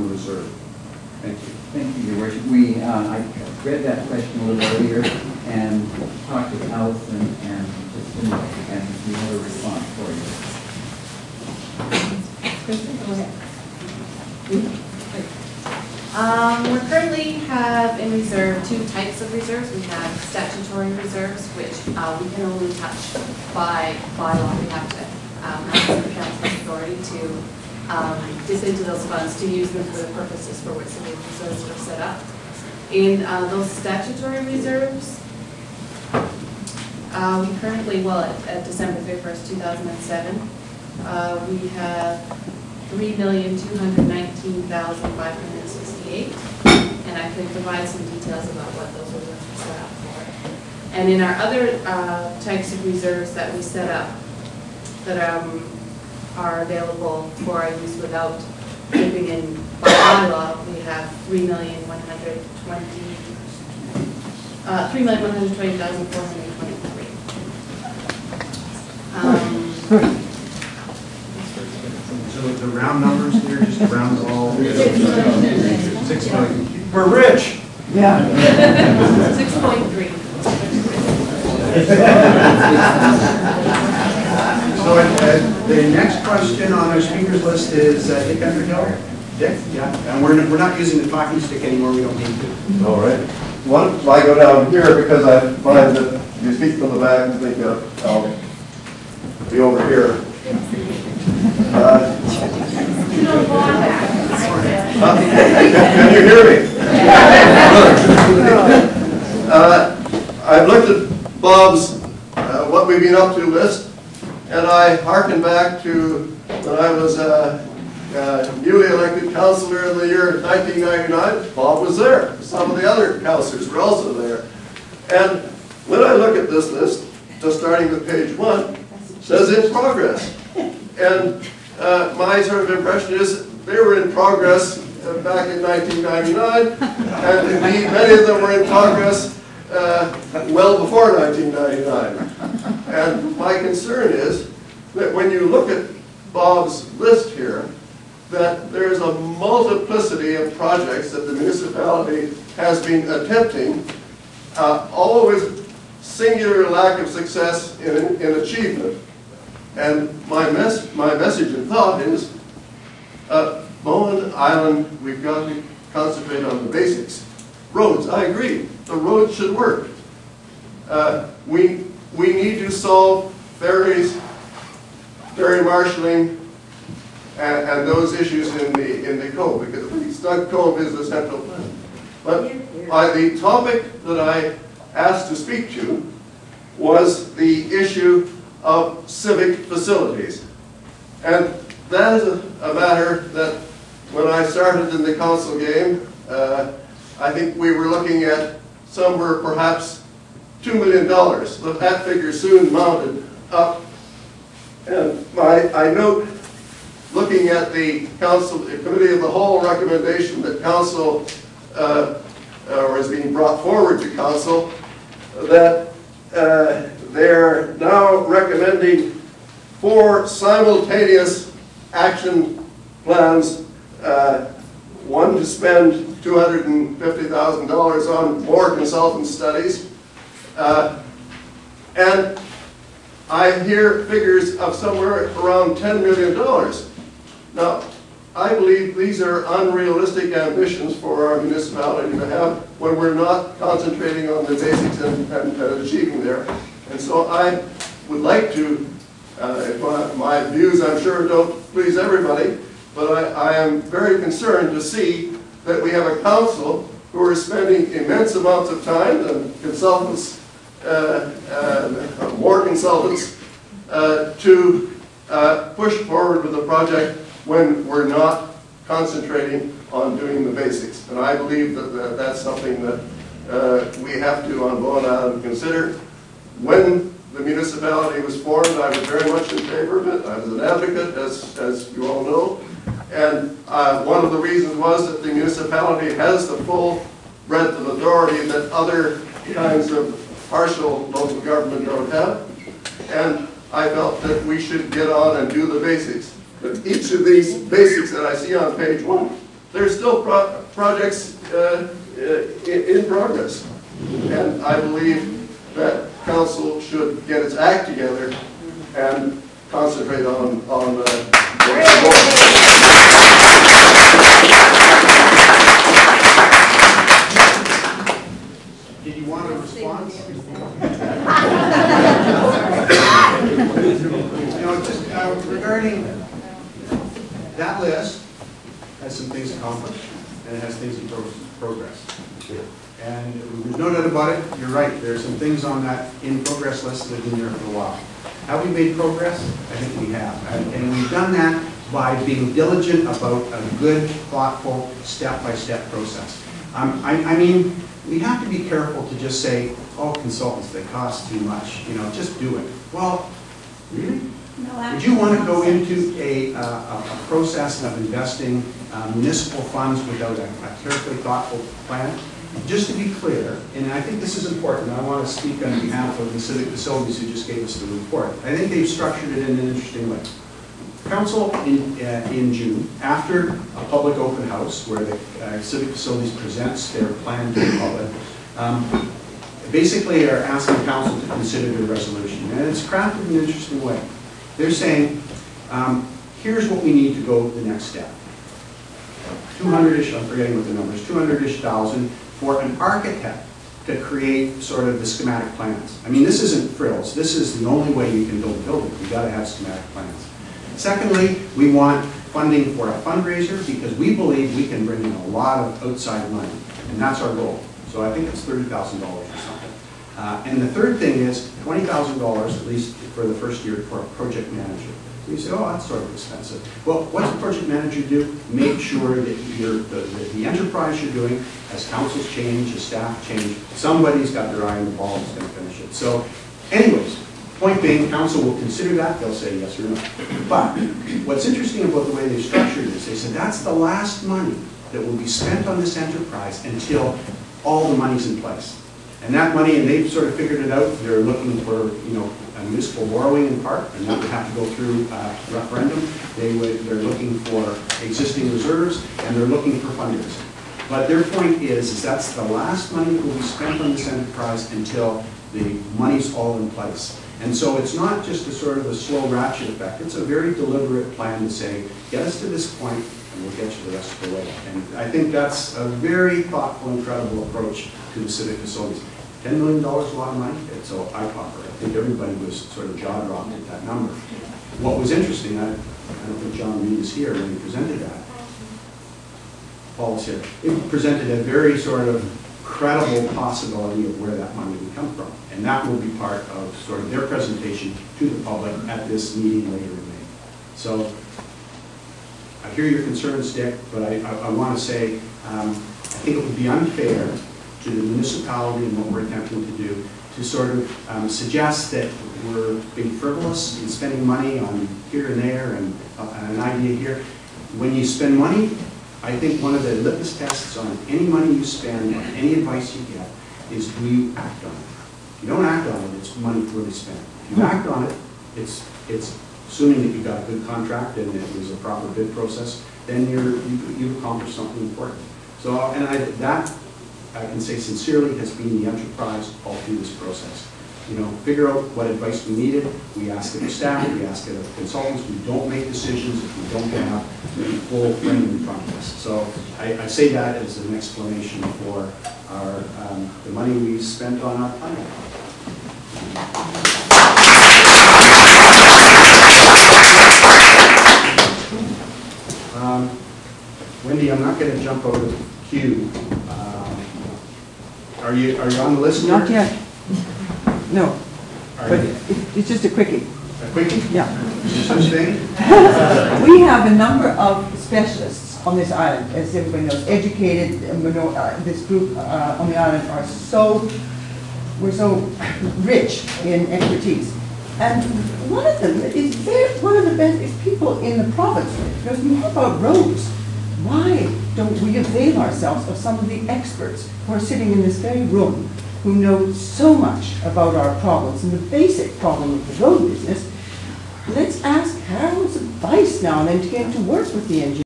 on the reserve? Thank you. Thank you, Your Worship. I read that question a little earlier and talked with Allison and we have a response for you. Kristen, go ahead. We currently have in reserve two types of reserves. We have statutory reserves, which we can only touch by law. We have to ask the council's authority to dip into those funds to use them for the purposes for which the reserves were set up. In those statutory reserves, we currently, at December 31st, 2007, we have $3,219,568, and I can provide some details about what those reserves are set up for. And in our other types of reserves that we set up that are available for our use without dipping in by bylaw, we have $3,120,423. So the round numbers here, just round all. 6 million. We're rich. Yeah. 6.3. So the next question on our speakers list is Dick Underhill. Dick, yeah, and we're not using the talking stick anymore. We don't need to. All right. Why don't I go down here because I find that you speak from the back and think I'll be over here. Can you hear me? I've looked at Bob's what we've been up to list, and I hearken back to when I was newly elected councillor in the year 1999. Bob was there. Some of the other councillors were also there. And when I look at this list, just starting with page 1, it says in progress. And my sort of impression is they were in progress back in 1999, and indeed many of them were in progress well before 1999. And my concern is that when you look at Bob's list here, that there is a multiplicity of projects that the municipality has been attempting, all with singular lack of success in achievement. And my message and thought is, Bowen Island, we've got to concentrate on the basics. Roads, I agree. The roads should work. We need to solve ferries, ferry marshalling, and those issues in the Cove, because the Snug Cove is the central plan. But the topic that I asked to speak to was the issue of civic facilities. And that is a matter that when I started in the council game, I think we were looking at somewhere perhaps $2 million. But that figure soon mounted up. And I note, looking at the council, the committee of the whole recommendation that council, or is being brought forward to council, that they're now recommending 4 simultaneous action plans. One to spend $250,000 on more consultant studies. And I hear figures of somewhere around $10 million. Now, I believe these are unrealistic ambitions for our municipality to have when we're not concentrating on the basics and achieving there. And so I would like to, my views I'm sure don't please everybody, but I am very concerned to see that we have a council who are spending immense amounts of time and consultants, more consultants, to push forward with the project when we're not concentrating on doing the basics. And I believe that that's something that we have to, on Bowen Island, consider. When the municipality was formed, I was very much in favor of it. I was an advocate, as you all know. And one of the reasons was that the municipality has the full breadth of authority that other kinds of partial local government don't have. And I felt that we should get on and do the basics. But each of these basics that I see on page 1 there's still projects in progress. And I believe that council should get its act together and concentrate on Did you want a response? Just regarding that list, has some things accomplished, and it has things in progress. And there's no doubt about it, you're right, there's some things on that in progress list that have been there for a while. Have we made progress? I think we have. And we've done that by being diligent about a good, thoughtful, step-by-step process. I mean, we have to be careful to just say, oh, consultants, they cost too much, just do it. Well, really? No, would you want to go into a process of investing municipal funds without a carefully thoughtful plan? Just to be clear, and I think this is important, I want to speak on behalf of the civic facilities who just gave us the report. I think they've structured it in an interesting way. Council in June, after a public open house where the civic facilities presents their plan to the public, basically are asking council to consider their resolution. And it's crafted in an interesting way. They're saying, here's what we need to go the next step. 200-ish, I'm forgetting what the number is, 200-ish thousand for an architect to create sort of the schematic plans. I mean, this isn't frills. This is the only way you can build a building. You've got to have schematic plans. Secondly, we want funding for a fundraiser because we believe we can bring in a lot of outside money, and that's our goal. So I think it's $30,000 or something. And the third thing is $20,000 at least for the first year for a project manager. So you say, oh, that's sort of expensive. Well, what's a project manager do? Make sure that the enterprise you're doing, as councils change, as staff change, somebody's got their eye on the ball and is going to finish it. So anyways, point being, council will consider that. They'll say yes or no. But what's interesting about the way they've structured this, they said that's the last money that will be spent on this enterprise until all the money's in place. And that money, and they've sort of figured it out, they're looking for, a municipal borrowing in part, and that would have to go through a referendum. They're looking for existing reserves, and they're looking for fundraising. But their point is that's the last money that will be spent on this enterprise until the money's all in place. And so it's not just a sort of a slow ratchet effect. It's a very deliberate plan to say, get us to this point, and we'll get you the rest of the way. And I think that's a very thoughtful and credible approach to the civic facilities. $10 million is a lot of money. It's an eye-popper. I think everybody was sort of jaw-dropped at that number. What was interesting, I don't think John Reed is here when he presented that. Paul is here. He presented a very sort of credible possibility of where that money would come from. And that will be part of sort of their presentation to the public at this meeting later in May. So I hear your concerns, Dick, but I want to say I think it would be unfair to the municipality and what we're attempting to do to sort of suggest that we're being frivolous in spending money on here and there and an idea here. When you spend money, I think one of the litmus tests on any money you spend, on any advice you get, is do you act on it. If you don't act on it, it's money poorly spent. If you act on it, it's assuming that you got a good contract and it was a proper bid process, then you've accomplished something important. So, and that I can say sincerely has been the enterprise all through this process. Figure out what advice we needed. We ask it of staff, we ask it of consultants. We don't make decisions if we don't have the full frame in front of us. So I say that as an explanation for the money we spent on our planning. Wendy, I'm not going to jump over the queue. Are you on the list? Not yet. No. But it's just a quickie. A quickie? Yeah. Just such thing? We have a number of specialists on this island, as everybody knows, educated. This group on the island we're so rich in expertise. And one of them is one of the best people in the province. Because how about roads? Why don't we avail ourselves of some of the experts who are sitting in this very room, who know so much about our problems and the basic problem of the road business? Let's ask Harold's advice now and then to get to work with the engineers.